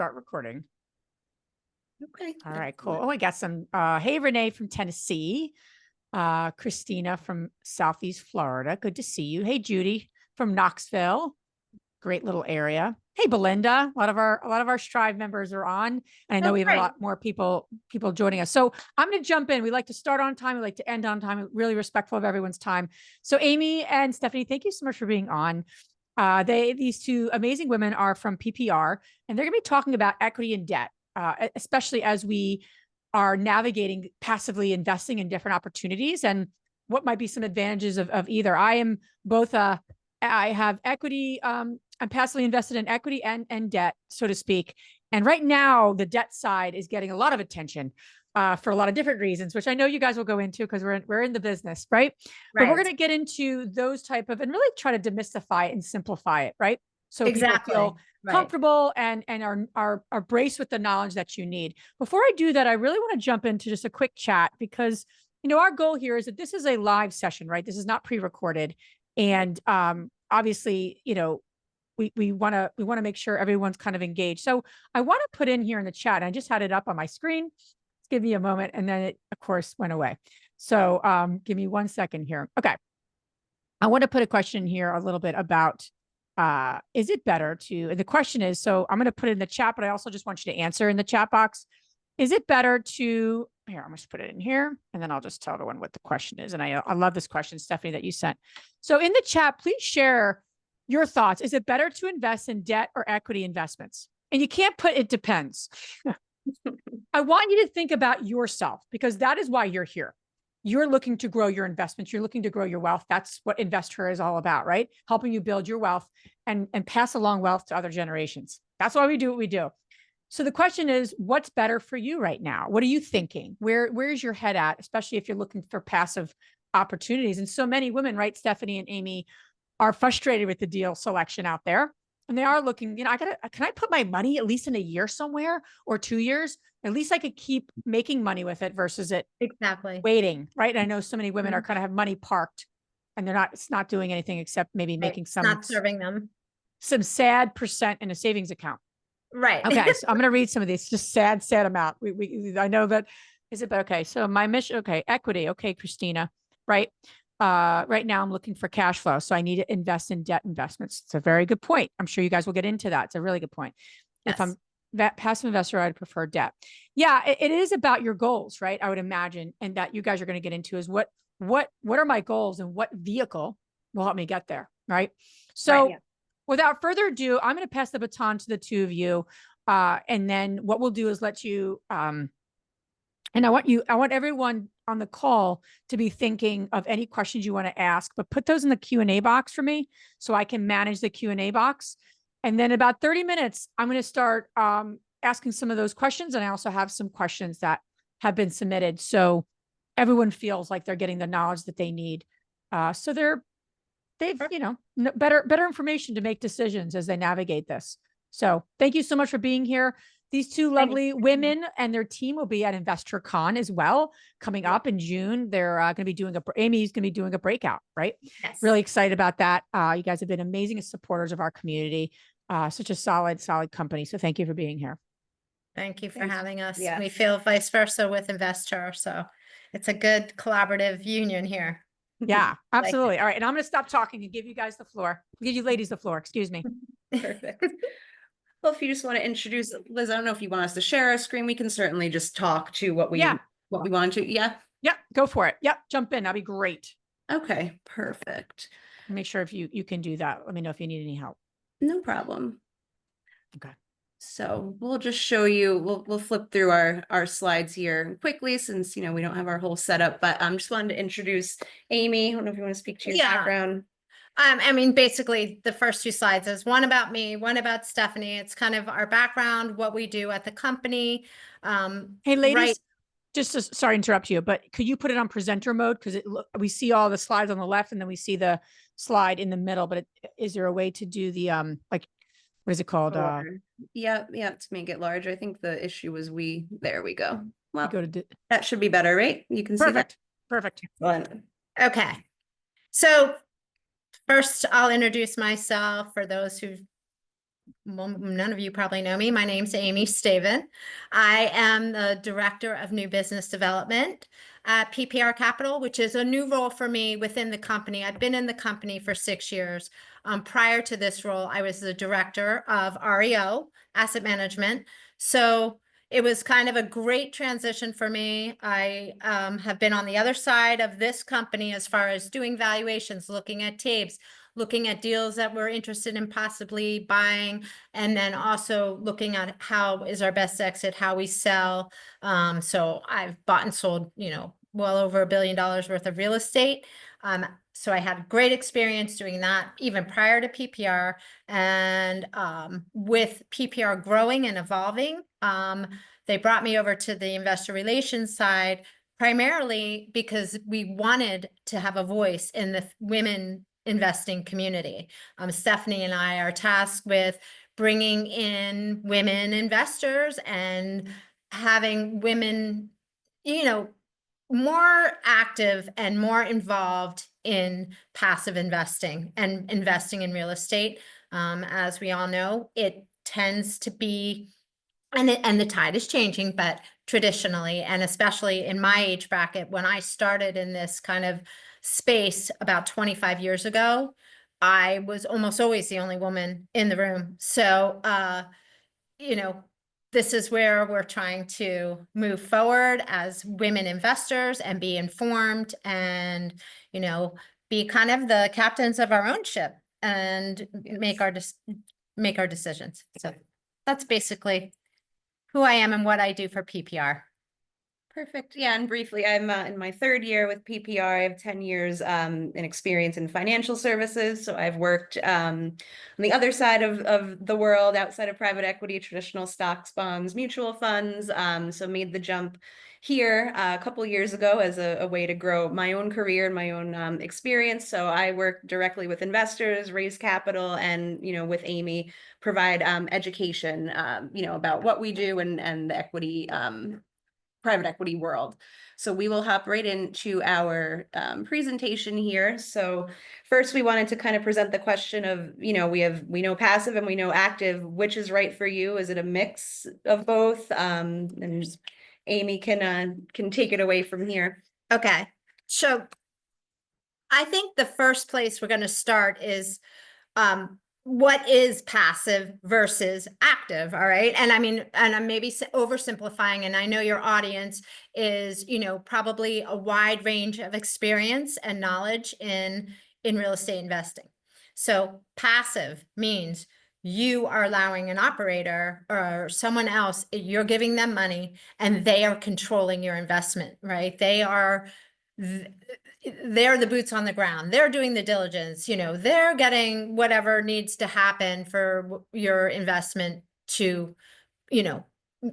start recording. Okay. All right, cool. Oh, I got some, hey, Renee from Tennessee, Christina from Southeast Florida. Good to see you. Hey, Judy from Knoxville. Great little area. Hey, Belinda. A lot of our Strive members are on, and I know we have a lot more people joining us. So I'm going to jump in. We like to start on time. We like to end on time. We're really respectful of everyone's time. So Amy and Stephanie, thank you so much for being on. These two amazing women are from PPR, and they're going to be talking about equity and debt, especially as we are navigating passively investing in different opportunities and what might be some advantages of either. I am both I have equity. I'm passively invested in equity and debt, so to speak. And right now, the debt side is getting a lot of attention for a lot of different reasons, which I know you guys will go into because we're in the business, right? But we're going to get into those type of and really try to demystify it and simplify it, right? So people feel comfortable and are braced with the knowledge that you need. Before I do that, I really want to jump into just a quick chat because our goal here is that this is a live session, right? This is not pre-recorded, and obviously, we want to make sure everyone's kind of engaged. So I want to put in here in the chat, and I just had it up on my screen. Let's give me a moment. And then it, of course, went away. So give me 1 second here. Okay. I want to put a question here a little bit about, is it better to, the question is, so I'm going to put it in the chat, but I also just want you to answer in the chat box. Is it better to, here, I'm just put it in here, and then I'll just tell everyone what the question is. And I love this question, Stephanie, that you sent. So in the chat, please share your thoughts. Is it better to invest in debt or equity investments? And you can't put, it depends. I want you to think about yourself because that is why you're here. You're looking to grow your investments. You're looking to grow your wealth. That's what Investor is all about, right? Helping you build your wealth and pass along wealth to other generations. That's why we do what we do. So the question is, what's better for you right now? What are you thinking? Where's your head at, especially if you're looking for passive opportunities? And so many women, right, Stephanie and Amy, are frustrated with the deal selection out there. And they are looking, can I put my money at least in a year somewhere or 2 years? At least I could keep making money with it versus it waiting, right? And I know so many women are kind of have money parked and it's not doing anything except maybe making some, not serving them, some sad percent in a savings account. Right. Okay. So I'm going to read some of these, just sad amount. I know that is it, but okay. So my mission, okay. Equity. Okay. Christina, right? Right now I'm looking for cash flow. So I need to invest in debt investments. It's a very good point. I'm sure you guys will get into that. It's a really good point. Yes. If I'm that passive investor, I'd prefer debt. Yeah, it is about your goals, right? I would imagine. And that you guys are going to get into is what are my goals and what vehicle will help me get there. Right. So without further ado, I'm going to pass the baton to the two of you. And then what we'll do is let you, and I want everyone on the call to be thinking of any questions you want to ask, but put those in the Q&A box for me so I can manage the Q&A box. And then about 30 minutes, I'm going to start asking some of those questions. And I also have some questions that have been submitted. So everyone feels like they're getting the knowledge that they need. So they've better information to make decisions as they navigate this. So thank you so much for being here. These two lovely women and their team will be at InvestorCon as well, coming up in June. They're going to be doing Amy's going to be doing a breakout, right? Yes. Really excited about that. You guys have been amazing supporters of our community. Such a solid company. So thank you for being here. Thank you for having us. Yeah. We feel vice versa with Investor. So it's a good collaborative union here. Yeah, absolutely. All right. And I'm going to stop talking and give you guys the floor. Give you ladies the floor. Excuse me. Perfect. Well, if you just want to introduce Liz, I don't know if you want us to share our screen. We can certainly just talk to what we want to. Yeah. Yep. Go for it. Yep. Jump in. That'd be great. Okay. Perfect. Make sure if you can do that. Let me know if you need any help. No problem. Okay. So we'll just show you, we'll flip through our slides here quickly since, we don't have our whole setup, but just wanted to introduce Amy. I don't know if you want to speak to your background. I mean, basically the first two slides is one about me, one about Stephanie. It's kind of our background, what we do at the company. Hey ladies, sorry to interrupt you, but could you put it on presenter mode? Because we see all the slides on the left and then we see the slide in the middle, but is there a way to do the, what is it called? Yeah, to make it large. I think the issue was there we go. Well, that should be better, right? You can see that. Perfect. Okay. So first I'll introduce myself for those who well, none of you probably know me. My name's Amy Staven. I am the Director of New Business Development at PPR Capital, which is a new role for me within the company. I've been in the company for 6 years. Prior to this role, I was the Director of REO, Asset Management. So it was kind of a great transition for me. I have been on the other side of this company as far as doing valuations, looking at tapes, looking at deals that we're interested in possibly buying, and then also looking at how is our best exit, how we sell. So I've bought and sold, well over $1 billion worth of real estate. So I had great experience doing that even prior to PPR. And with PPR growing and evolving, they brought me over to the investor relations side, primarily because we wanted to have a voice in the women investing community. Stefani and I are tasked with bringing in women investors and having women, more active and more involved in passive investing and investing in real estate. As we all know, it tends to be, and the tide is changing, but traditionally, and especially in my age bracket, when I started in this kind of space about 25 years ago, I was almost always the only woman in the room. So, this is where we're trying to move forward as women investors and be informed and, be kind of the captains of our own ship and make our decisions. So that's basically who I am and what I do for PPR. Perfect. Yeah, and briefly, I'm in my 3rd year with PPR. I have 10 years in experience in financial services. So I've worked on the other side of the world, outside of private equity, traditional stocks, bonds, mutual funds. So made the jump here a couple years ago as a way to grow my own career and my own experience. So I work directly with investors, raise capital, and with Amy, provide education, about what we do and the equity private equity world. So we will hop right into our presentation here. So first, we wanted to kind of present the question of, we know passive and we know active. Which is right for you? Is it a mix of both? And just, Amy can take it away from here. Okay, so I think the first place we're going to start is what is passive versus active. All right. And I mean, and I'm maybe oversimplifying, and I know your audience is, probably a wide range of experience and knowledge in real estate investing. So passive means you are allowing an operator or someone else, you're giving them money and they are controlling your investment, right? They're the boots on the ground. They're doing the diligence, they're getting whatever needs to happen for your investment to,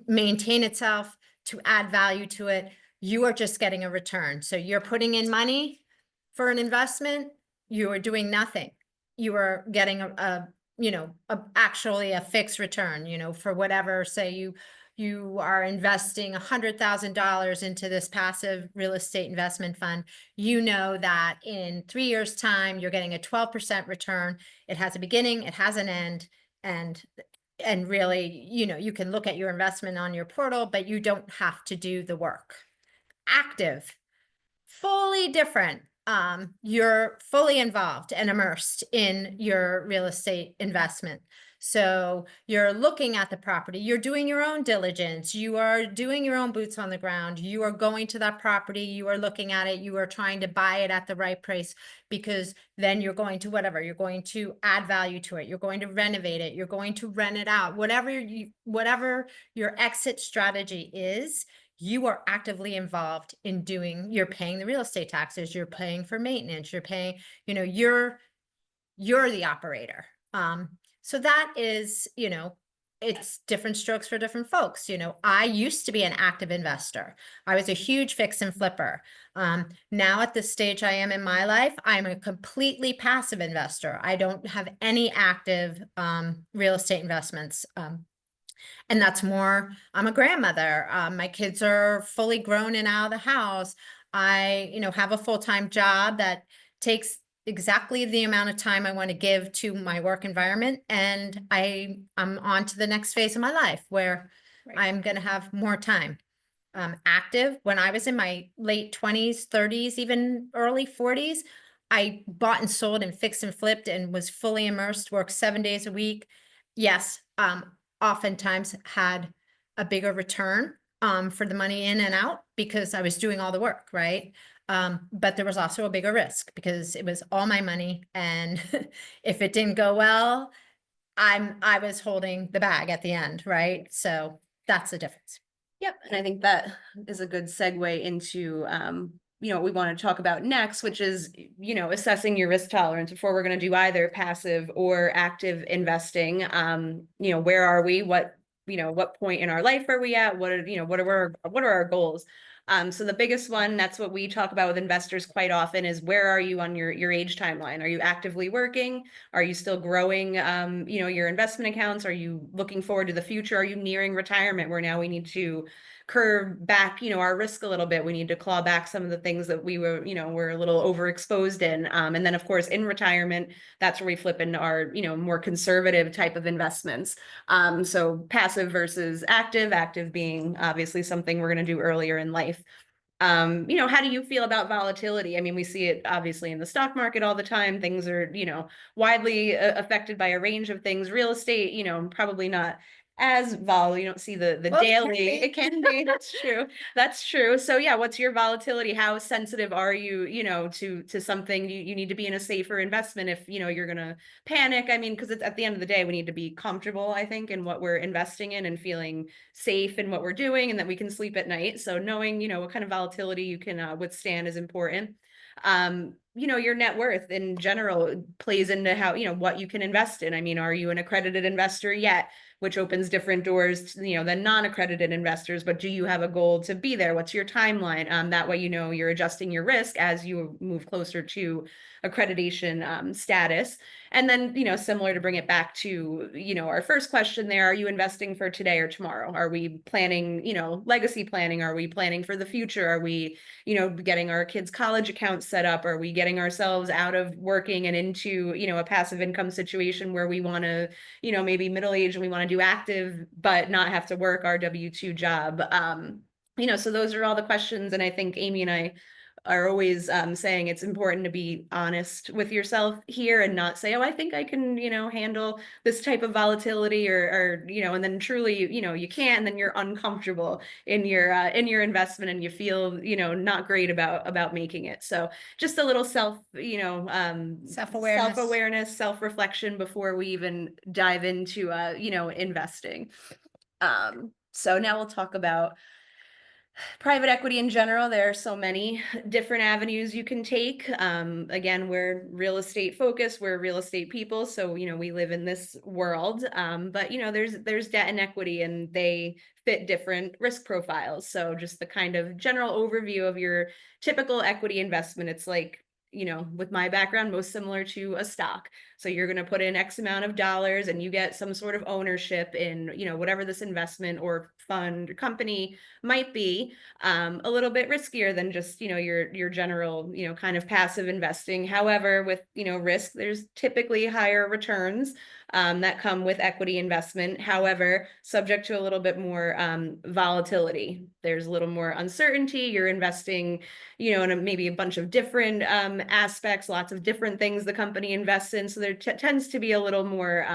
maintain itself, to add value to it. You are just getting a return. So you're putting in money for an investment. You are doing nothing. You are getting actually a fixed return, for whatever, say you are investing $100,000 into this passive real estate investment fund, that in 3 years' time, you're getting a 12% return. It has a beginning, it has an end, and really, you can look at your investment on your portal, but you don't have to do the work. Active, fully different. You're fully involved and immersed in your real estate investment. So you're looking at the property, you're doing your own diligence, you are doing your own boots on the ground, you are going to that property, you are looking at it, you are trying to buy it at the right price, because then you're going to you're going to add value to it, you're going to renovate it, you're going to rent it out, whatever your exit strategy is. You are actively involved in doing, you're paying the real estate taxes, you're paying for maintenance, you're paying, you're the operator. So that is, it's different strokes for different folks. I used to be an active investor. I was a huge fix and flipper. Now at this stage I am in my life, I'm a completely passive investor. I don't have any active real estate investments. And that's more, I'm a grandmother. My kids are fully grown and out of the house. I, have a full-time job that takes, exactly the amount of time I want to give to my work environment. And I'm on to the next phase of my life where Right. I'm going to have more time. Active, when I was in my late 20s, 30s, even early 40s, I bought and sold and fixed and flipped and was fully immersed, worked 7 days a week. Yes, oftentimes had a bigger return for the money in and out because I was doing all the work, right? But there was also a bigger risk because it was all my money. And if it didn't go well, I was holding the bag at the end, right? So that's the difference. Yep, and I think that is a good segue into what we want to talk about next, which is, assessing your risk tolerance before we're going to do either passive or active investing. Where are we? What point in our life are we at? What are our goals? So the biggest one, that's what we talk about with investors quite often, is where are you on your age timeline? Are you actively working? Are you still growing, your investment accounts? Are you looking forward to the future? Are you nearing retirement where now we need to curb back, our risk a little bit? We need to claw back some of the things that we were a little overexposed in. And then of course, in retirement, that's where we flip into our, more conservative type of investments. So passive versus active being obviously something we're going to do earlier in life. How do you feel about volatility? I mean, we see it obviously in the stock market all the time. Things are, widely affected by a range of things. Real estate, probably not as volatile. You don't see the Well, it can daily. be. It can be. That's true. That's true. So yeah, what's your volatility? How sensitive are you, to something? You need to be in a safer investment if, you're gonna panic. I mean, because it's at the end of the day, we need to be comfortable, I think, in what we're investing in and feeling safe in what we're doing and that we can sleep at night. So knowing, what kind of volatility you can withstand is important. Your net worth in general plays into how, what you can invest in. I mean, are you an accredited investor yet? Which opens different doors, than non-accredited investors, but do you have a goal to be there? What's your timeline? That way, you're adjusting your risk as you move closer to accreditation status. And then, similar to bring it back to, our first question there, are you investing for today or tomorrow? Are we planning, legacy planning? Are we planning for the future? Are we, getting our kids' college accounts set up? Are we getting ourselves out of working and into, a passive income situation where we want to, maybe middle age and we want to do active, but not have to work our W-2 job? So those are all the questions. And I think Amy and I are always saying it's important to be honest with yourself here and not say, oh, I think I can, handle this type of volatility or, and then truly, you can't, and then you're uncomfortable in your investment and you feel, not great about making it. So just a little self-awareness, self-reflection before we even dive into, investing. So now we'll talk about private equity in general. There are so many different avenues you can take. Again, we're real estate focused, we're real estate people. So, we live in this world. But there's debt and equity and they fit different risk profiles. So just the kind of general overview of your typical equity investment. It's like, with my background, most similar to a stock. So you're going to put in X amount of dollars and you get some sort of ownership in, whatever this investment or fund or company might be. A little bit riskier than just, your general, kind of passive investing. However, with, risk, there's typically higher returns that come with equity investment. However, subject to a little bit more volatility. There's a little more uncertainty. You're investing, in maybe a bunch of different aspects, lots of different things the company invests in. So there tends to be a little more,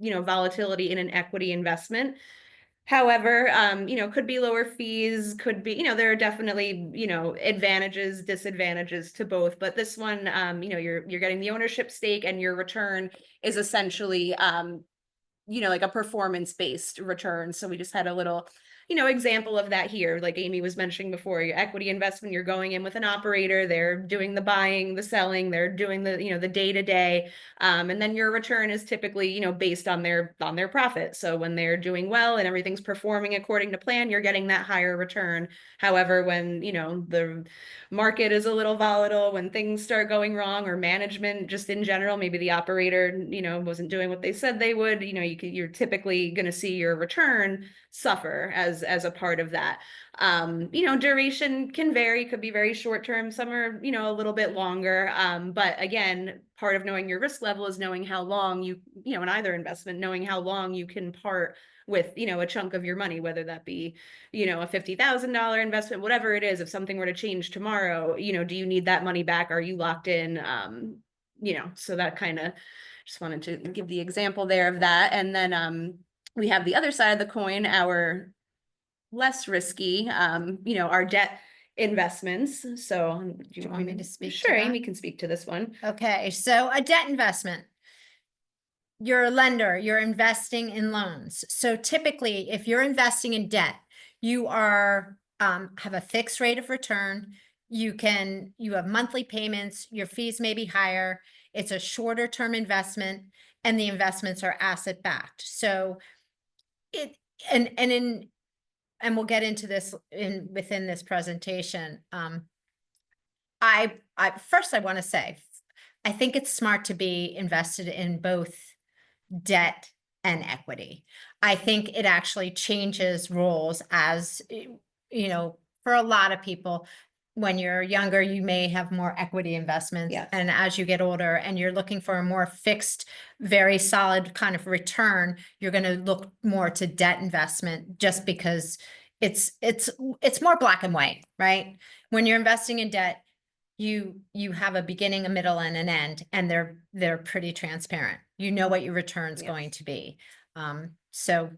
volatility in an equity investment. However, could be lower fees, could be, there are definitely, advantages, disadvantages to both. But this one, you're getting the ownership stake and your return is essentially, like a performance-based return. So we just had a little, example of that here. Like Amy was mentioning before, your equity investment, you're going in with an operator, they're doing the buying, the selling, they're doing the, the day-to-day. And then your return is typically, based on their profit. So when they're doing well and everything's performing according to plan, you're getting that higher return. However, when, the market is a little volatile, when things start going wrong, or management just in general, maybe the operator, wasn't doing what they said they would, you're typically going to see your return suffer as a part of that. You know, duration can vary, could be very short term, some are, you know, a little bit longer. But again, part of knowing your risk level is knowing how long you know, in either investment, knowing how long you can part with, you know, a chunk of your money, whether that be, you know, a $50,000 investment, whatever it is. If something were to change tomorrow, you know, do you need that money back? Are you locked in? You know, so that kind of, just wanted to give the example there of that. And then we have the other side of the coin, our less risky, you know, our debt investments. So Do you want me to speak to Sure, that? Amy can speak to this one. Okay, so a debt investment. You're a lender, you're investing in loans. So typically, if you're investing in debt, you are have a fixed rate of return. You have monthly payments, your fees may be higher. It's a shorter term investment, and the investments are asset backed. So and we'll get into this within this presentation. I first I want to say, I think it's smart to be invested in both debt and equity. I think it actually changes roles as, you know, for a lot of people, when you're younger, you may have more equity investments. Yes. And as you get older and you're looking for a more fixed, very solid kind of return, you're going to look more to debt investment just because it's more black and white, right? When you're investing in debt, you have a beginning, a middle, and an end, and they're pretty transparent. You know what your return's going to be. So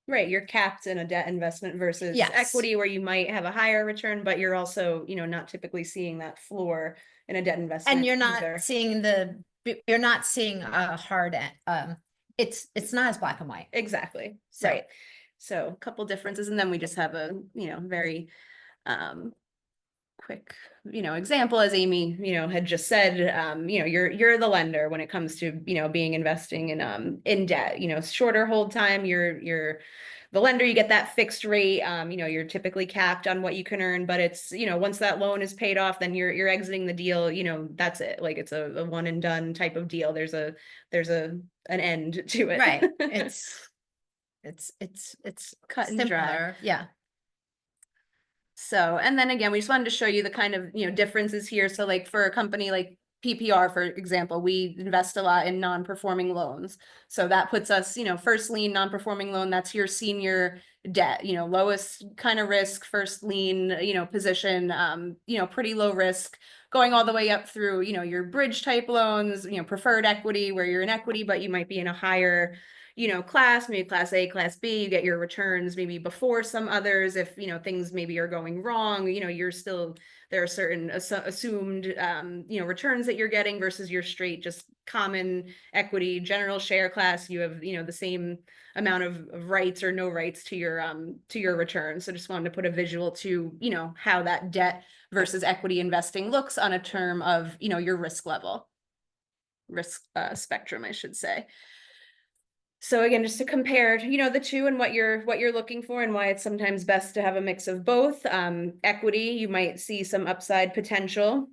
Right, you're capped in a debt investment versus Yes. equity where you might have a higher return, but you're also, you know, not typically seeing that floor in a debt investment. and you're not either. seeing a hard end. It's not as black and white. Exactly, So- right. So a couple differences, and then we just have a, you know, very quick, you know, example, as Amy, you know, had just said. You know, you're the lender when it comes to, you know, being investing in debt. You know, shorter hold time, you're the lender, you get that fixed rate. You know, you're typically capped on what you can earn, but it's, you know, once that loan is paid off, then you're exiting the deal. You know, that's it. Like, it's a one and done type of deal. There's an end to it. Right. It's cut and dry. simpler. Yeah. So, and then again, we just wanted to show you the kind of, you know, differences here. So like for a company like PPR, for example, we invest a lot in non-performing loans. So that puts us, you know, first lien non-performing loan, that's your senior debt, you know, lowest kind of risk, first lien, you know, position, you know, pretty low risk, going all the way up through, you know, your bridge type loans, you know, preferred equity, where you're in equity, but you might be in a higher, you know, class, maybe class A, class B, you get your returns maybe before some others. If, you know, things maybe are going wrong, you know, you're still, there are certain assumed, you know, returns that you're getting versus your straight, just common equity, general share class. You have, you know, the same amount of rights or no rights to your return. So just wanted to put a visual to, you know, how that debt versus equity investing looks on a term of, you know, your risk level, risk spectrum, I should say. So again, just to compare, you know, the two and what you're looking for and why it's sometimes best to have a mix of both. Equity, you might see some upside potential.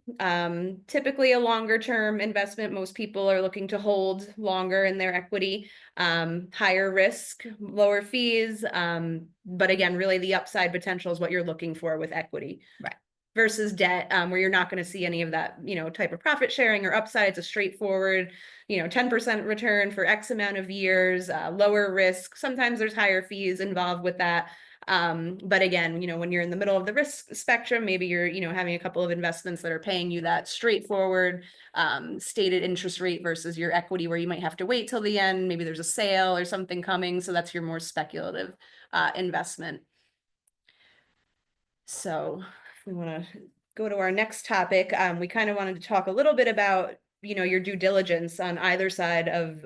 Typically a longer term investment, most people are looking to hold longer in their equity. Higher risk, lower fees. But again, really the upside potential is what you're looking for with equity. Right. Versus debt, where you're not going to see any of that, you know, type of profit sharing or upside. It's a straightforward, you know, 10% return for X amount of years, lower risk. Sometimes there's higher fees involved with that. But again, you know, when you're in the middle of the risk spectrum, maybe you're, you know, having a couple of investments that are paying you that straightforward, stated interest rate versus your equity, where you might have to wait till the end. Maybe there's a sale or something coming. So that's your more speculative investment. So we want to go to our next topic. We kind of wanted to talk a little bit about, you know, your due diligence on either side of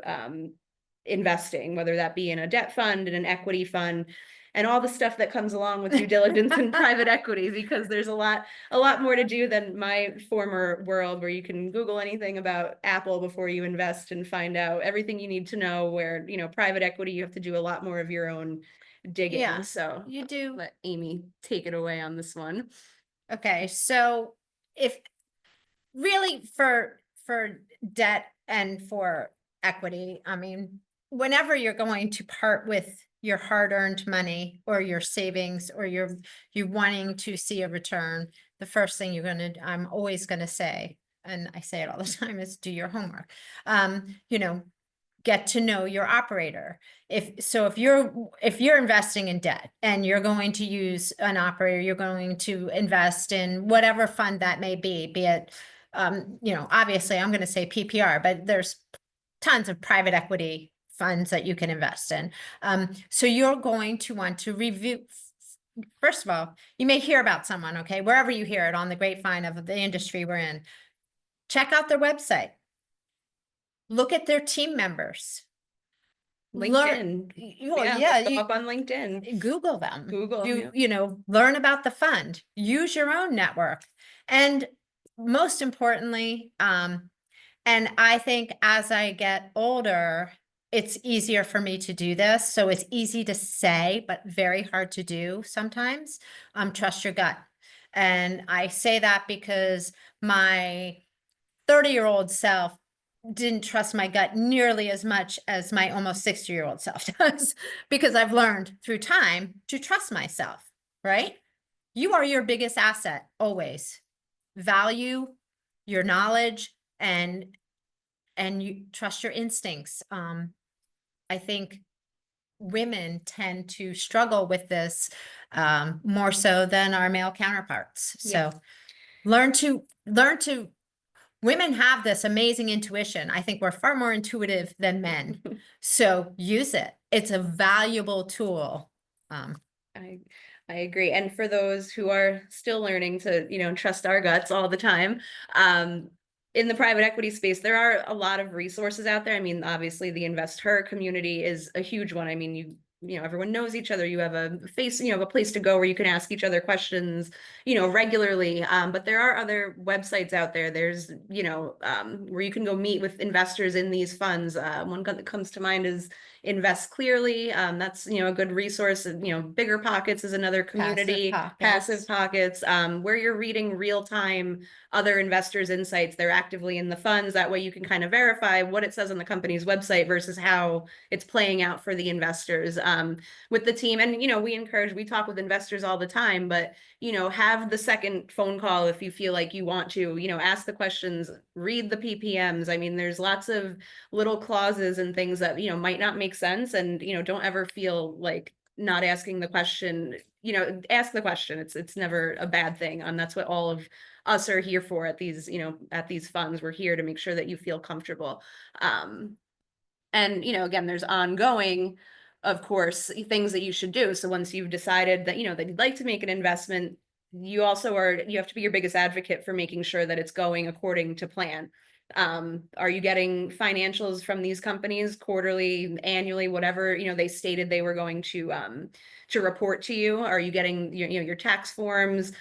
investing, whether that be in a debt fund and an equity fund, and all the stuff that comes along with due diligence in private equity, because there's a lot more to do than my former world, where you can Google anything about Apple before you invest and find out everything you need to know. Where, you know, private equity, you have to do a lot more of your own digging. Yeah, so you do. let Amy take it away on this one. Okay, so if really for debt and for equity, I mean, whenever you're going to part with your hard-earned money or your savings, or you're wanting to see a return, the first thing I'm always gonna say, and I say it all the time, is do your homework. You know, get to know your operator. If you're investing in debt and you're going to use an operator, you're going to invest in whatever fund that may be it, you know, obviously I'm going to say PPR, but there's tons of private equity funds that you can invest in. So you're going to want to review. First of all, you may hear about someone, okay, wherever you hear it on the grapevine of the industry we're in. Check out their website. Look at their team members. LinkedIn. Look up on LinkedIn. Google them. Google. You know, learn about the fund. Use your own network. And most importantly, and I think as I get older, it's easier for me to do this. So it's easy to say, but very hard to do sometimes. Trust your gut. And I say that because my 30-year-old self didn't trust my gut nearly as much as my almost 60-year-old self does, because I've learned through time to trust myself, right? You are your biggest asset, always. Value your knowledge and you trust your instincts. I think women tend to struggle with this more so than our male counterparts. Yeah. So learn to women have this amazing intuition. I think we're far more intuitive than men. So use it. It's a valuable tool. I agree. And for those who are still learning to, you know, trust our guts all the time, in the private equity space, there are a lot of resources out there. I mean, obviously the InvestHer community is a huge one. I mean, you know, everyone knows each other. You have a place to go where you can ask each other questions, you know, regularly. But there are other websites out there. There's, you know, where you can go meet with investors in these funds. One that comes to mind is Invest Clearly. That's, you know, a good resource. You know, Bigger Pockets is another community. Passive Pockets, where you're reading real time other investors' insights. They're actively in the funds. That way you can kind of verify what it says on the company's website versus how it's playing out for the investors with the team. And, you know, we talk with investors all the time, but, you know, have the second phone call if you feel like you want to, you know, ask the questions, read the PPMs. I mean, there's lots of little clauses and things that, you know, might not make sense. And, you know, don't ever feel like not asking the question, you know, ask the question. It's never a bad thing. And that's what all of us are here for at these, you know, at these funds. We're here to make sure that you feel comfortable. And, you know, again, there's ongoing, of course, things that you should do. So once you've decided that, you know, that you'd like to make an investment, you have to be your biggest advocate for making sure that it's going according to plan. Are you getting financials from these companies quarterly, annually, whatever, you know, they stated they were going to report to you? Are you getting your tax forms?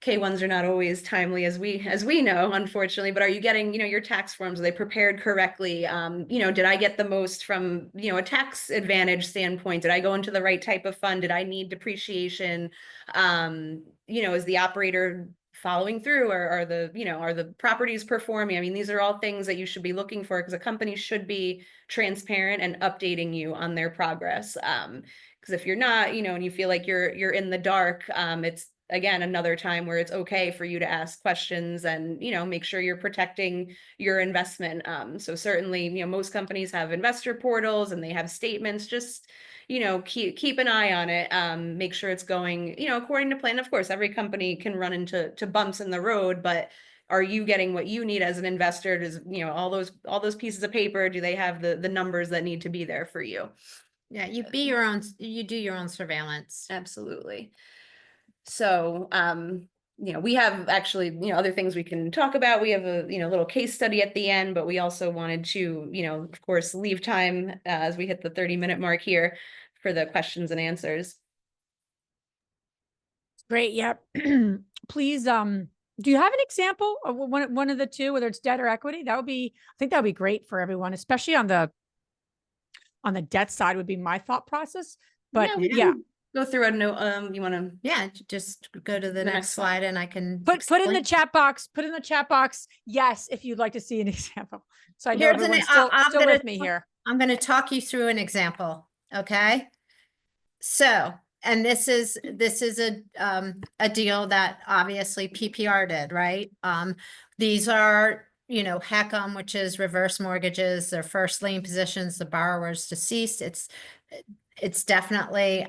K1s are not always timely as we know, unfortunately, but are you getting, you know, your tax forms? Are they prepared correctly? You know, did I get the most from, you know, a tax advantage standpoint? Did I go into the right type of fund? Did I need depreciation? You know, is the operator following through, or are the properties performing? I mean, these are all things that you should be looking for, because a company should be transparent and updating you on their progress. Because if you're not, you know, and you feel like you're in the dark, it's again another time where it's okay for you to ask questions and, you know, make sure you're protecting your investment. So certainly, you know, most companies have investor portals and they have statements. Just, you know, keep an eye on it. Make sure it's going, you know, according to plan. Of course, every company can run into bumps in the road, but are you getting what you need as an investor? Does, you know, all those pieces of paper, do they have the numbers that need to be there for you? Yeah, you do your own surveillance. Absolutely. So, you know, we have actually, you know, other things we can talk about. We have a, you know, little case study at the end, but we also wanted to, you know, of course, leave time as we hit the 30-minute mark here for the questions and answers. Great. Yep. Please, do you have an example of one of the two, whether it's debt or equity? I think that would be great for everyone, especially on the debt side would be my thought process. But yeah. Go through a note. You want to? Yeah, just go to the next slide and I can put in the chat box. Put in the chat box. Yes, if you'd like to see an example. So I know everyone's still with me here. I'm going to talk you through an example. Okay. So, and this is a deal that obviously PPR did, right? These are, you know, HECM, which is reverse mortgages, their first lien positions, the borrower's deceased. It's definitely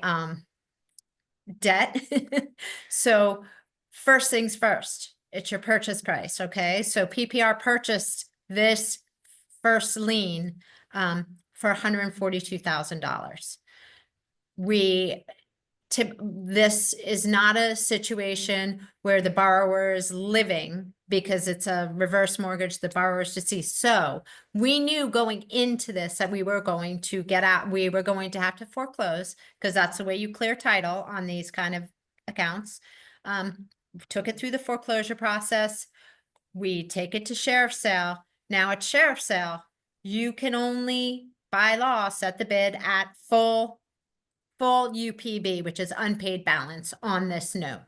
debt. So first things first, it's your purchase price, okay? So PPR purchased this first lien for $142,000. This is not a situation where the borrower is living because it's a reverse mortgage, the borrower is deceased. So we knew going into this that we were going to get out, we were going to have to foreclose because that's the way you clear title on these kind of accounts. Took it through the foreclosure process. We take it to sheriff's sale. Now at sheriff's sale, you can only by law set the bid at full UPB, which is unpaid balance on this note.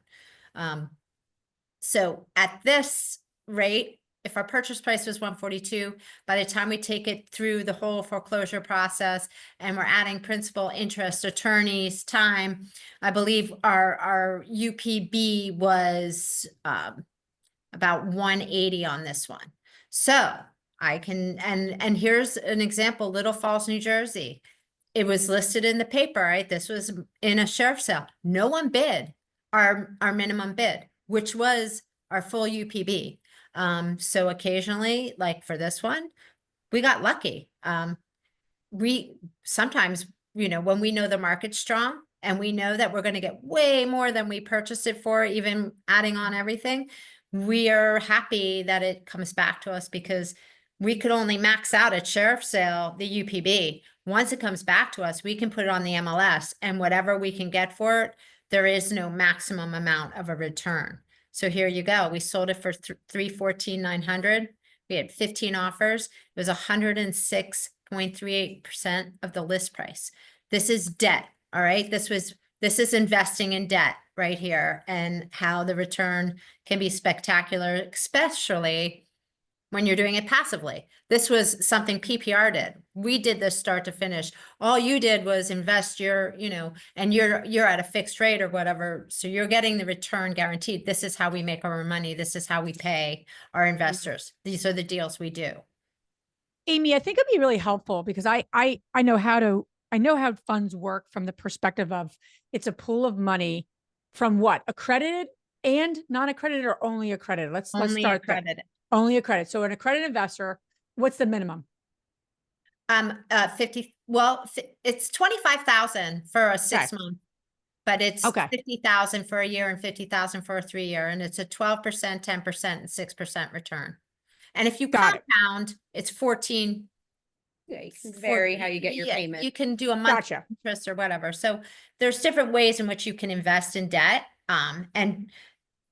So at this rate, if our purchase price was 142, by the time we take it through the whole foreclosure process and we're adding principal, interest, attorneys, time, I believe our UPB was about 180 on this one. So I can, and here's an example, Little Falls, New Jersey. It was listed in the paper, right? This was in a sheriff's sale. No one bid our minimum bid, which was our full UPB. So occasionally, like for this one, we got lucky. We sometimes, you know, when we know the market's strong and we know that we're going to get way more than we purchased it for, even adding on everything, we are happy that it comes back to us because we could only max out at sheriff's sale the UPB. Once it comes back to us, we can put it on the MLS, and whatever we can get for it, there is no maximum amount of a return. So here you go. We sold it for $314,900. We had 15 offers. It was 106.38% of the list price. This is debt. All right. This is investing in debt right here, and how the return can be spectacular, especially when you're doing it passively. This was something PPR did. We did this start to finish. All you did was invest your, you know, and you're at a fixed rate or whatever. So you're getting the return guaranteed. This is how we make our money. This is how we pay our investors. These are the deals we do. Amy, I think it'd be really helpful because I know how funds work from the perspective of it's a pool of money from what? Accredited and non-accredited, or only accredited? Let's start accredited. Only accredited. So an accredited investor, what's the minimum? 50. Well, it's 25,000 for a 6 month, but it's 50,000 for a year and 50,000 for a 3 year. And it's a 12%, 10% and 6% return. And if you compound, it's 14. Yeah, you can vary how you get your payment. You can do a month interest or whatever. So there's different ways in which you can invest in debt.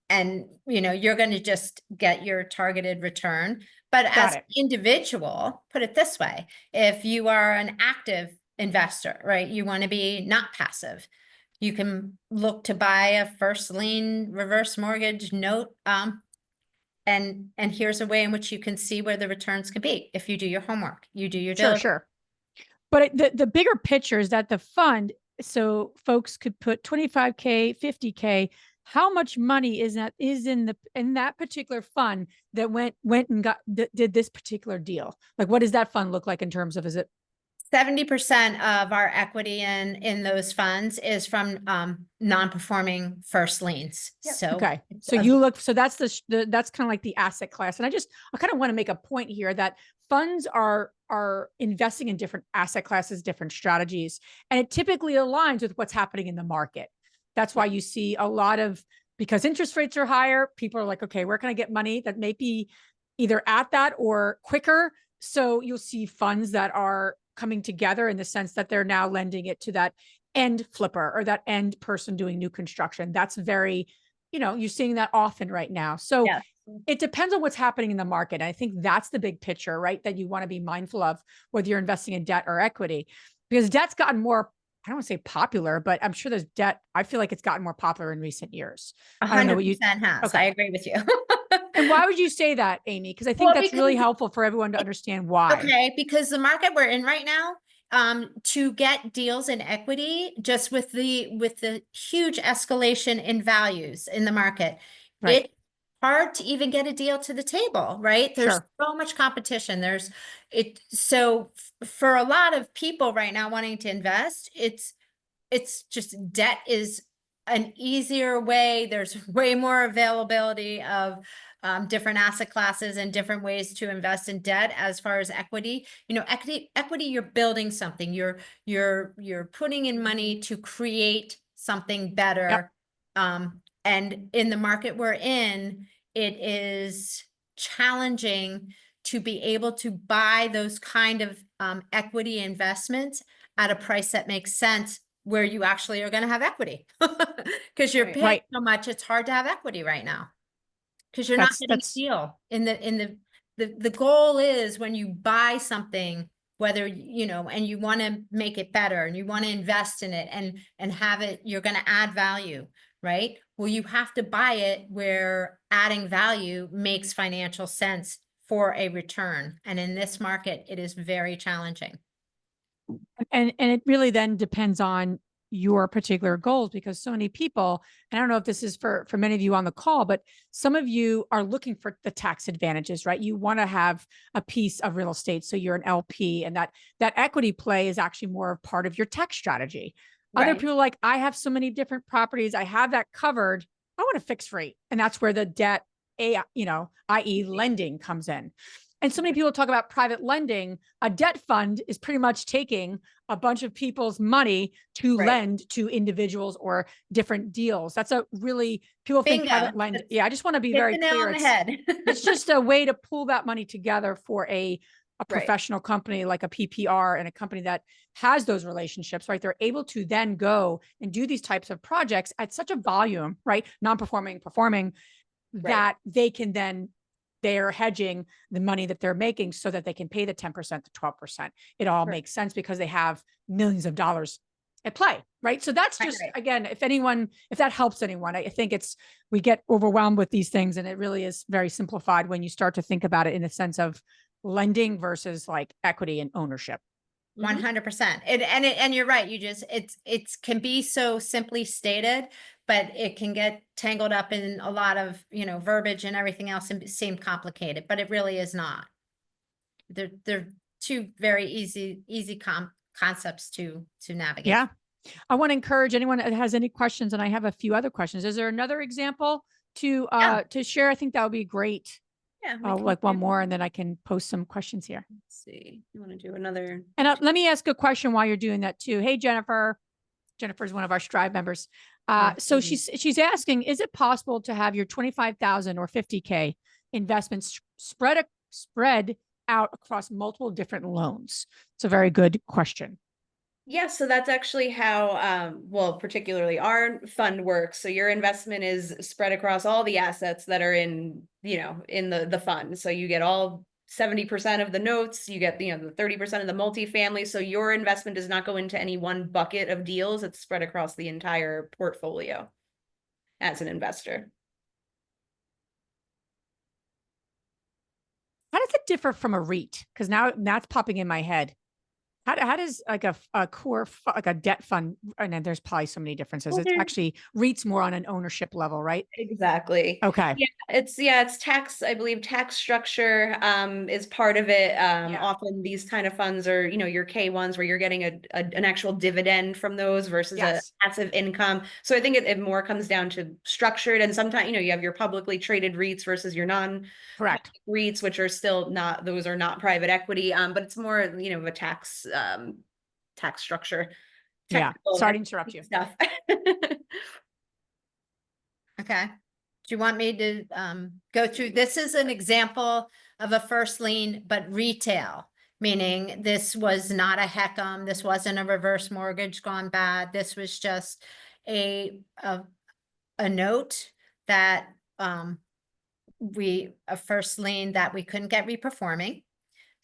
And you know, you're going to just get your targeted return. But as an individual, put it this way, if you are an active investor, right, you want to be not passive, you can look to buy a first lien reverse mortgage note. And here's a way in which you can see where the returns can be if you do your homework, you do your diligence. Sure. But the bigger picture is that the fund, so folks could put 25K, 50K. How much money is in that particular fund that went and did this particular deal? Like, what does that fund look like in terms of, is it 70% of our equity in those funds is from non-performing first liens. Yep. So okay. So you look, so that's that's kind of like the asset class. And I kind of want to make a point here that funds are investing in different asset classes, different strategies, and it typically aligns with what's happening in the market. That's why you see a lot of, because interest rates are higher, people are like, okay, where can I get money that may be either at that or quicker? So you'll see funds that are coming together in the sense that they're now lending it to that end flipper or that end person doing new construction. That's very, you know, you're seeing that often right now. So it depends on what's happening in the market. I think that's the big picture, right? That you want to be mindful of whether you're investing in debt or equity, because debt's gotten more, I don't want to say popular, but I'm sure there's debt. I feel like it's gotten more popular in recent years. 100% has. Okay. I agree with you. And why would you say that, Amy? Because I think that's really helpful for everyone to understand why. Okay, because the market we're in right now to get deals in equity, just with the huge escalation in values in the market, Right. it's hard to even get a deal to the table, right? There's Sure. so much competition. So for a lot of people right now wanting to invest, it's just debt is an easier way. There's way more availability of different asset classes and different ways to invest in debt. As far as equity, equity, you're building something. You're putting in money to create something better. And in the market we're in, it is challenging to be able to buy those kind of equity investments at a price that makes sense, where you actually are going to have equity, because you're paying Right. so much. It's hard to have equity right now because you're not getting a That's deal. The goal is, when you buy something, whether and you want to make it better and you want to invest in it and have it, you're going to add value, right? Well, you have to buy it where adding value makes financial sense for a return. And in this market, it is very challenging. and it really then depends on your particular goals, because so many people, and I don't know if this is for many of you on the call, but some of you are looking for the tax advantages, right? You want to have a piece of real estate, so you're an LP, and that equity play is actually more part of your tax strategy. Other Right. people are like, I have so many different properties, I have that covered, I want a fixed rate, and that's where the debt, i.e. lending, comes in. And so many people talk about private lending. A debt fund is pretty much taking a bunch of people's money to Right. lend to individuals or different deals. That's a really, people think Bingo. private lend. That's- Yeah, I just want to be Hit very the nail clear. on the head. It's just a way to pull that money together for a Right. professional company like a PPR, and a company that has those relationships, right? They're able to then go and do these types of projects at such a volume, right? Non-performing, performing, that they can then, they're hedging the money that they're making so that they can pay the 10% to 12%. It all makes sense because they have millions of dollars at play, right? So that's just, again, if that helps anyone, I think we get overwhelmed with these things, and it really is very simplified when you start to think about it in the sense of lending versus like equity and ownership. 100%. And you're right. It can be so simply stated, but it can get tangled up in a lot of, verbiage and everything else, and seem complicated, but it really is not. They're two very easy concepts to navigate. Yeah. I want to encourage anyone that has any questions, and I have a few other questions. Is there another example to share? I think that would be great. Yeah. Like one more, and then I can post some questions here. Let's see. You want to do another? And let me ask a question while you're doing that too. Hey, Jennifer. Jennifer's one of our Strive members. So she's asking, is it possible to have your 25,000 or 50K investments spread out across multiple different loans? It's a very good question. Yeah, so that's actually how, particularly our fund works. So your investment is spread across all the assets that are in the fund. So you get all 70% of the notes, you get, the 30% of the multifamily. So your investment does not go into any one bucket of deals. It's spread across the entire portfolio as an investor. How does it differ from a REIT? Because now that's popping in my head. How does like a core, like a debt fund, and then there's probably so many differences. It's actually REITs more on an ownership level, right? Exactly. Okay. Yeah, it's tax, I believe tax structure is part of it. Often these kind of funds are, your K ones where you're getting an actual dividend from those versus a passive income. So I think it more comes down to structured, and sometimes, you have your publicly traded REITs versus your Correct REITs, which are still not, those are not private equity. But it's more, of a tax structure. Sorry to interrupt you. Stuff. Okay. Do you want me to go through? This is an example of a first lien, but retail, meaning this was not a HECM. This wasn't a reverse mortgage gone bad. This was just a note that a first lien that we couldn't get reperforming.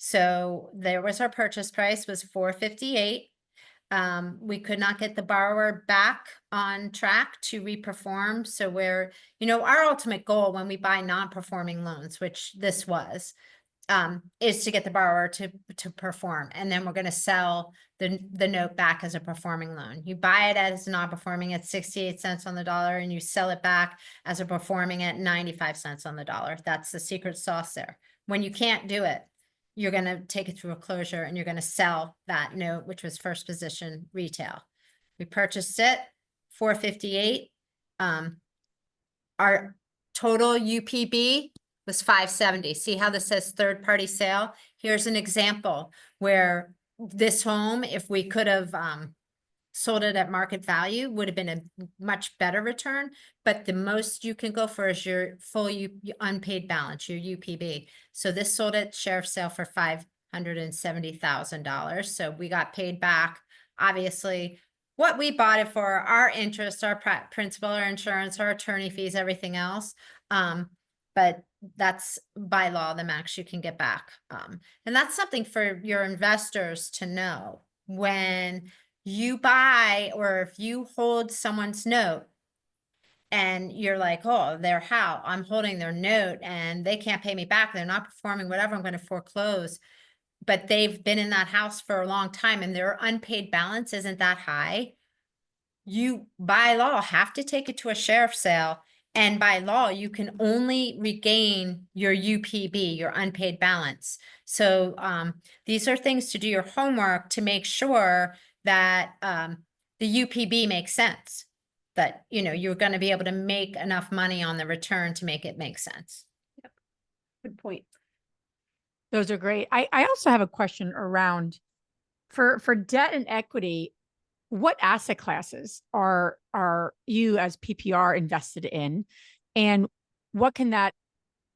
So there was our purchase price was $458. We could not get the borrower back on track to reperform. So our ultimate goal when we buy non-performing loans, which this was, is to get the borrower to perform. And then we're going to sell the note back as a performing loan. You buy it as non-performing at 68 cents on the dollar, and you sell it back as a performing at 95 cents on the dollar. That's the secret sauce there. When you can't do it, you're going to take it through a closure and you're going to sell that note, which was first position retail. We purchased it, 458. Our total UPB was 570. See how this says third party sale? Here's an example where this home, if we could have sold it at market value, would have been a much better return. But the most you can go for is your full unpaid balance, your UPB. So this sold at sheriff's sale for $570,000. So we got paid back, obviously, what we bought it for, our interest, our principal, our insurance, our attorney fees, everything else. But that's by law the max you can get back. And that's something for your investors to know. When you buy, or if you hold someone's note and you're like, oh, I'm holding their note and they can't pay me back, they're not performing, whatever, I'm going to foreclose. But they've been in that house for a long time and their unpaid balance isn't that high. You, by law, have to take it to a sheriff's sale. And by law, you can only regain your UPB, your unpaid balance. So these are things to do your homework to make sure that the UPB makes sense, that, you know, you're going to be able to make enough money on the return to make it make sense. Yep. Good point. Those are great. I also have a question around for debt and equity. What asset classes are you as PPR invested in, and what can that,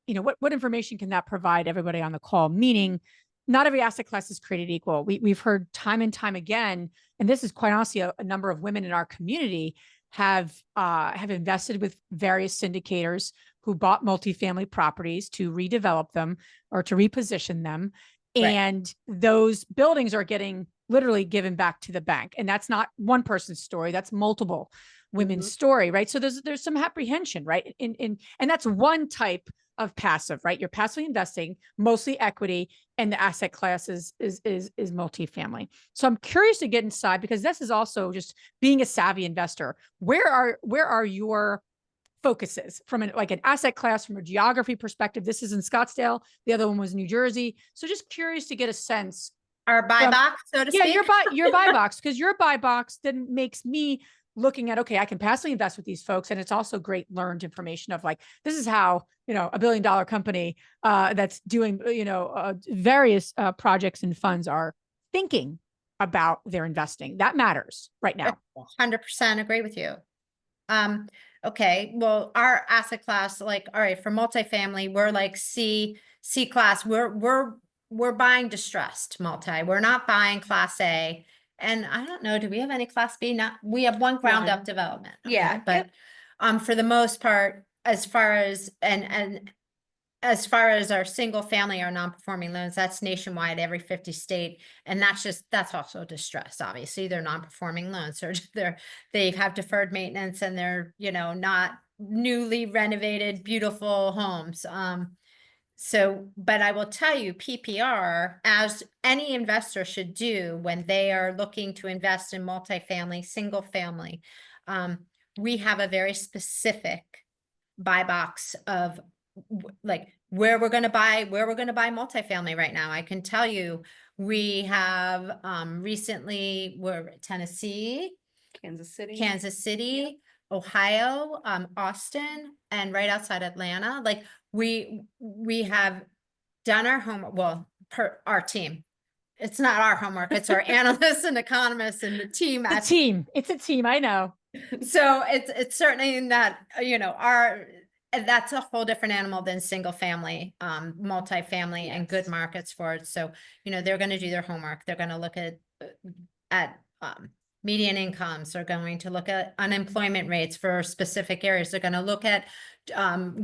what information can that provide everybody on the call? Meaning, not every asset class is created equal. We've heard time and time again, and this is quite honestly a number of women in our community have invested with various syndicators who bought multifamily properties to redevelop them or to reposition them. Right. And those buildings are getting literally given back to the bank. And that's not one person's story. That's multiple women's story, right? So there's some apprehension, right? And that's one type of passive, right? You're passively investing, mostly equity, and the asset class is multifamily. So I'm curious to get inside, because this is also just being a savvy investor. Where are your focuses from an asset class, from a geography perspective? This is in Scottsdale. The other one was New Jersey. So just curious to get a sense. Our buy box, so to speak. Your buy box, because your buy box then makes me looking at, okay, I can passively invest with these folks. And it's also great learned information of like, this is how, a $1 billion company that's doing, various projects and funds are thinking about their investing. That matters right now. 100% agree with you. Okay, well, our asset class, like, all right, for multifamily, we're like C class. We're buying distressed multi. We're not buying class A. And I don't know, do we have any class B? Not, we have one ground up development. Yeah, but for the most part, as far as as far as our single family, our non-performing loans, that's nationwide, every 50 state. And that's also distressed. Obviously, they're non-performing loans. So they have deferred maintenance and they're, not newly renovated, beautiful homes. But I will tell you, PPR, as any investor should do when they are looking to invest in multifamily, single family, we have a very specific buy box of like where we're going to buy multifamily right now. I can tell you, we have recently, we're Tennessee, Kansas City, yep. Ohio, Austin, and right outside Atlanta. Like we have done our homework. Well, our team. It's not our homework. It's our analysts and economists and the team. It's a team. I know. So it's certainly not, that's a whole different animal than single family, multifamily, and good markets for it. So, they're going to do their homework. They're going to look at median incomes. They're going to look at unemployment rates for specific areas. They're going to look at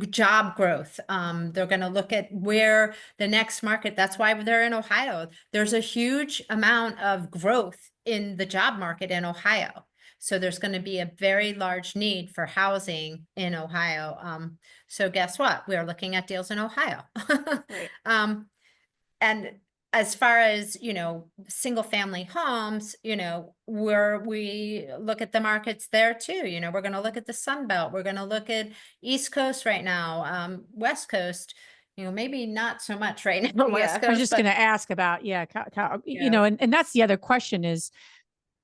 job growth. They're going to look at where the next market, that's why they're in Ohio. There's a huge amount of growth in the job market in Ohio. So there's going to be a very large need for housing in Ohio. So guess what? We're looking at deals in Ohio. Right. And as far as, single family homes, we look at the markets there too. We're going to look at the Sun Belt. We're going to look at East Coast right now, West Coast, maybe not so much right now, West Yeah. Coast. I was just but going to ask about, Yeah. and that's the other question is,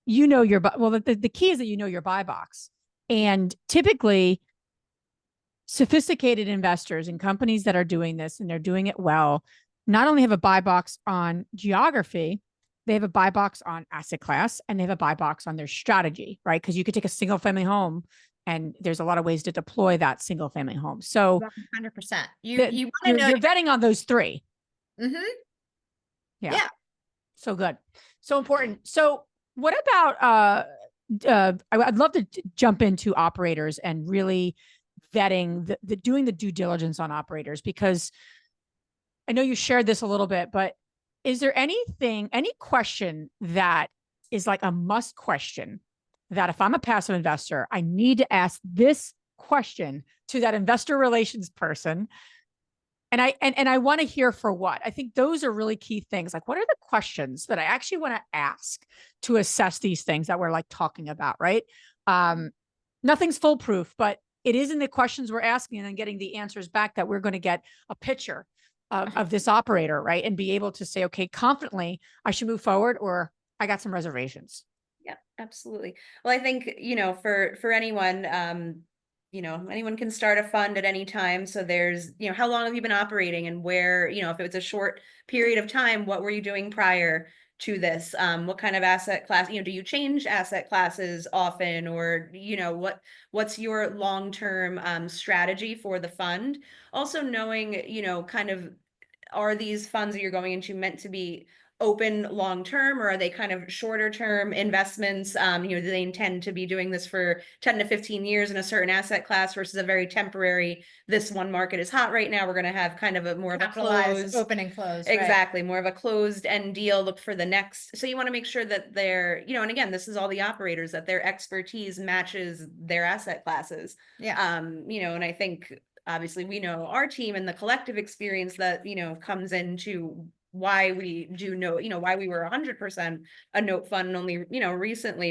the key is that your buy box. And typically sophisticated investors and companies that are doing this and they're doing it well, not only have a buy box on geography, they have a buy box on asset class, and they have a buy box on their strategy, right? Because you could take a single family home and there's a lot of ways to deploy that single family home. So 100%. You want to know. you're vetting on those three. Mhm. Yeah. Yeah. So good. So important. So what about, I'd love to jump into operators and really vetting doing the due diligence on operators, because I know you shared this a little bit, but is there any question that is like a must question that if I'm a passive investor, I need to ask this question to that investor relations person? And I want to hear for what. I think those are really key things. Like, what are the questions that I actually want to ask to assess these things that we're like talking about, right? Nothing's foolproof, but it is in the questions we're asking and then getting the answers back that we're going to get a picture of this operator, right? And be able to say, okay, confidently, I should move forward, or I got some reservations. Yeah, absolutely. Well, I think, for anyone, anyone can start a fund at any time. So there's, how long have you been operating, and where, if it was a short period of time, what were you doing prior to this? What kind of asset class, do you change asset classes often, or, what's your long-term strategy for the fund? Also knowing, kind of, are these funds that you're going into meant to be open long term, or are they kind of shorter term investments? Do they intend to be doing this for 10 to 15 years in a certain asset class versus a very temporary, this one market is hot right now, we're going to have kind of a more of a Capitalize, closed, open and close. Right. exactly, more of a closed end deal, look for the next. So you want to make sure that they're, and again, this is all the operators, that their expertise matches their asset classes. Yeah. And I think obviously we know our team and the collective experience that, comes into why we do know, why we were 100% a note fund, and only,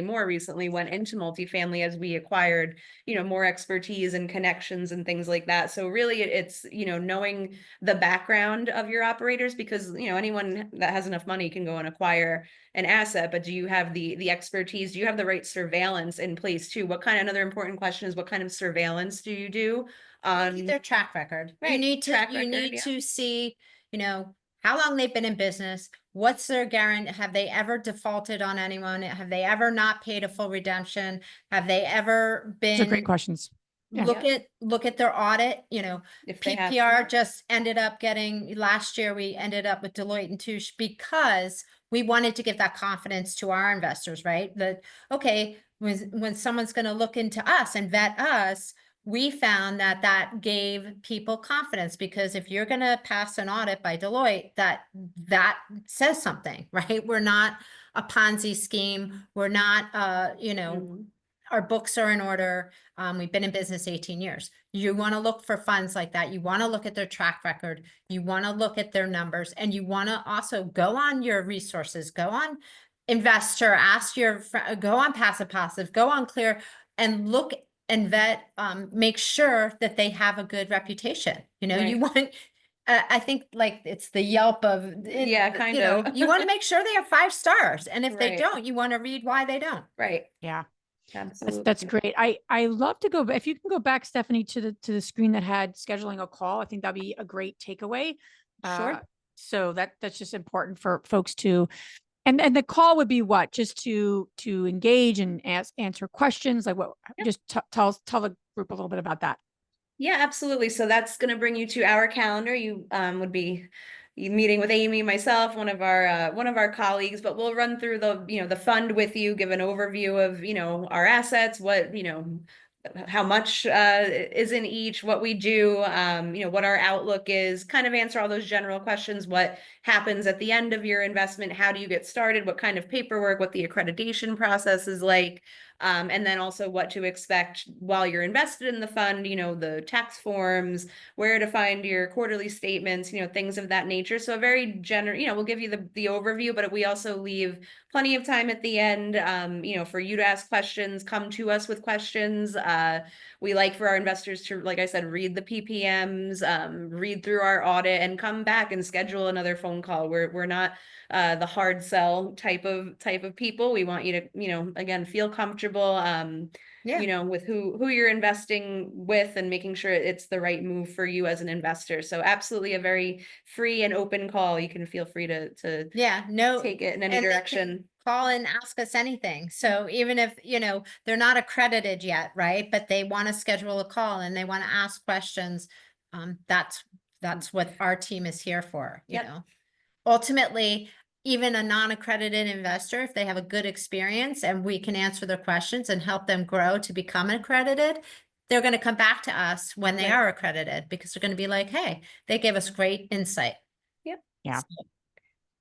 more recently went into multifamily as we acquired, more expertise and connections and things like that. So really it's, knowing the background of your operators, because, anyone that has enough money can go and acquire an asset, but do you have the expertise? Do you have the right surveillance in place too? What kind of, another important question is, what kind of surveillance do you do on their track record? Right, You need yeah. to see, how long they've been in business, what's their guarantee, have they ever defaulted on anyone? Have they ever not paid a full redemption? Have they ever Those are been, great questions. Yeah. look at their audit, If they have PPR just ended up getting, last year we ended up with Deloitte and Touche because we wanted to give that confidence to our investors, right? That, okay, when someone's going to look into us and vet us, we found that gave people confidence, because if you're going to pass an audit by Deloitte, that says something, right? We're not a Ponzi scheme. We're not, our books are in order. We've been in business 18 years. You want to look for funds like that. You want to look at their track record. You want to look at their numbers, and you want to also go on your resources, go on Investor, ask your friend, go on Passive, go on Clear, and look and vet, make sure that they have a good reputation. You Right. want, I think like it's the Yelp of, Yeah, kind of. you want to make sure they have 5 stars. And if they Right. don't, you want to read why they don't. Right. Yeah. Absolutely. That's great. I love to go, but if you can go back, Stephanie, to the screen that had scheduling a call, I think that'd be a great takeaway. Sure. So that's just important for folks to, and the call would be what? Just to engage and answer questions, like what? Yep. Just tell the group a little bit about that. Yeah, absolutely. So that's going to bring you to our calendar. You would be meeting with Amy, myself, one of our colleagues, but we'll run through the fund with you, give an overview of, our assets, what, how much is in each, what we do, what our outlook is, kind of answer all those general questions. What happens at the end of your investment? How do you get started? What kind of paperwork, what the accreditation process is like? And then also what to expect while you're invested in the fund, you know, the tax forms, where to find your quarterly statements, you know, things of that nature. So a very general, you know, we'll give you the overview, but we also leave plenty of time at the end, you know, for you to ask questions, come to us with questions. We like for our investors to, like I said, read the PPMs, read through our audit, and come back and schedule another phone call. We're not the hard sell type of people. We want you to, you know, again, feel comfortable, Yeah. you know, with who you're investing with, and making sure it's the right move for you as an investor. So absolutely a very free and open call. You can feel free to Yeah, no, take it in any and they can direction. call and ask us anything. So even if, you know, they're not accredited yet, right? But they want to schedule a call and they want to ask questions. That's what our team is here for, you Yep. know. Ultimately, even a non-accredited investor, if they have a good experience and we can answer their questions and help them grow to become accredited, they're going to come back to us when they Right. are accredited, because they're going to be like, hey, they gave us great insight. Yep. Yeah. So,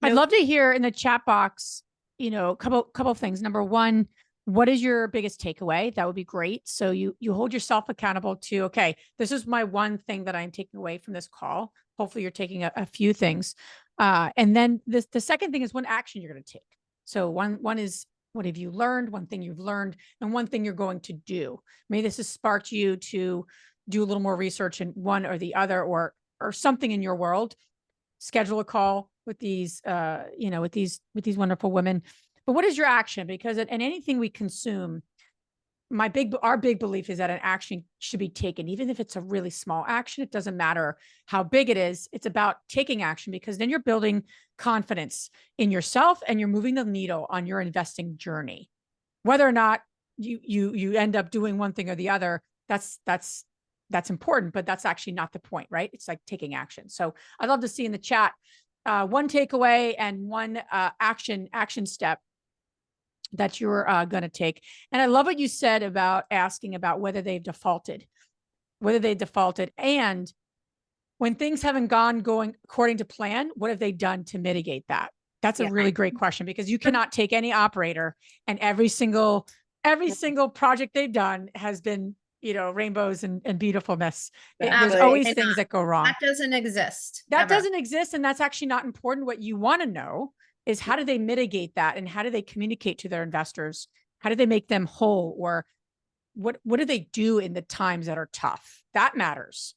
I'd Nope. love to hear in the chat box, you know, a couple of things. Number one, what is your biggest takeaway? That would be great. So you hold yourself accountable to, okay, this is my one thing that I'm taking away from this call. Hopefully you're taking a few things. And then the second thing is what action you're going to take. So one is, what have you learned? One thing you've learned, and one thing you're going to do. Maybe this has sparked you to do a little more research in one or the other, or something in your world. Schedule a call with these, you know, with these wonderful women. But what is your action? Because in anything we consume, our big belief is that an action should be taken, even if it's a really small action. It doesn't matter how big it is. It's about taking action, because then you're building confidence in yourself and you're moving the needle on your investing journey. Whether or not you end up doing one thing or the other, that's important, but that's actually not the point, right? It's like taking action. So I'd love to see in the chat one takeaway and one action step that you're going to take. And I love what you said about asking about whether they've defaulted, and when things haven't going according to plan, what have they done to mitigate that? That's a really great question, because you cannot take any operator and every single project they've done has been, you know, rainbows and beautifulness. There's Exactly. always And things that go wrong. that doesn't exist. That ever. doesn't exist. And that's actually not important. What you want to know is, how do they mitigate that? And how do they communicate to their investors? How do they make them whole? Or what do they do in the times that are tough? That matters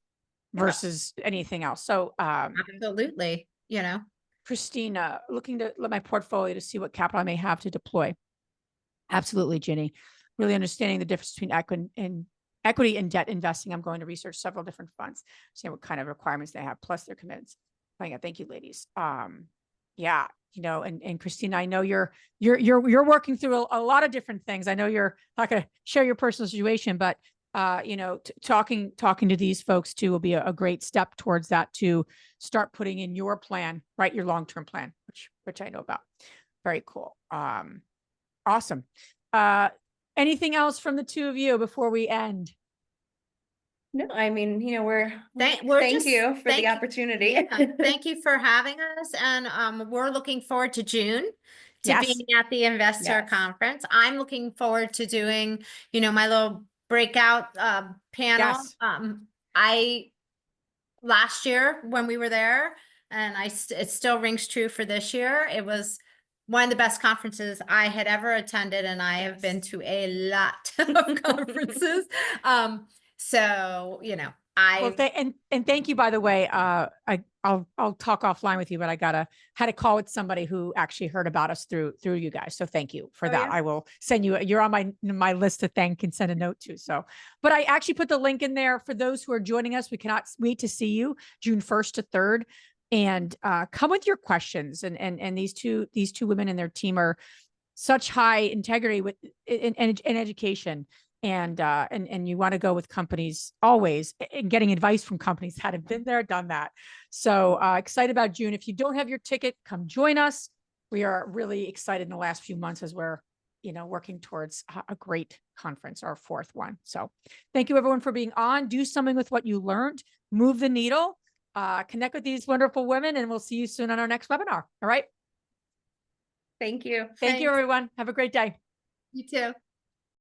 versus anything else. So, Absolutely. You know, Christina, looking to my portfolio to see what capital I may have to deploy. Absolutely, Ginny. Really understanding the difference between equity and debt investing. I'm going to research several different funds, see what kind of requirements they have, plus their commitments. Thank you, ladies. Yeah, you know, and Christina, I know you're working through a lot of different things. I know you're not going to share your personal situation, but you know, talking to these folks too will be a great step towards that, to start putting in your plan, right? Your long-term plan, which I know about. Very cool. Awesome. Anything else from the two of you before we end? No, I mean, you know, thank you for the opportunity. Yeah, thank you for having us. And we're looking forward to June to Yes. being at the investor Yes. conference. I'm looking forward to doing, you know, my little breakout panel. Yes. Last year when we were there, and it still rings true for this year. It was one of the best conferences I had ever attended, and I have been to a lot of conferences. So, you know, Well, and thank you, by the way. I'll talk offline with you, but had a call with somebody who actually heard about us through you guys. So thank you for that. Yeah. I will send you're on my list to thank and send a note to. So, but I actually put the link in there for those who are joining us. We cannot wait to see you June 1st to 3rd, and come with your questions. And these two women and their team are such high integrity in education. And you want to go with companies always, and getting advice from companies that have been there, done that. So excited about June. If you don't have your ticket, come join us. We are really excited in the last few months as we're, you know, working towards a great conference, our 4th one. So thank you everyone for being on. Do something with what you learned, move the needle, connect with these wonderful women, and we'll see you soon on our next webinar. All right. Thank you. Thank you, everyone. Have a great day. You too.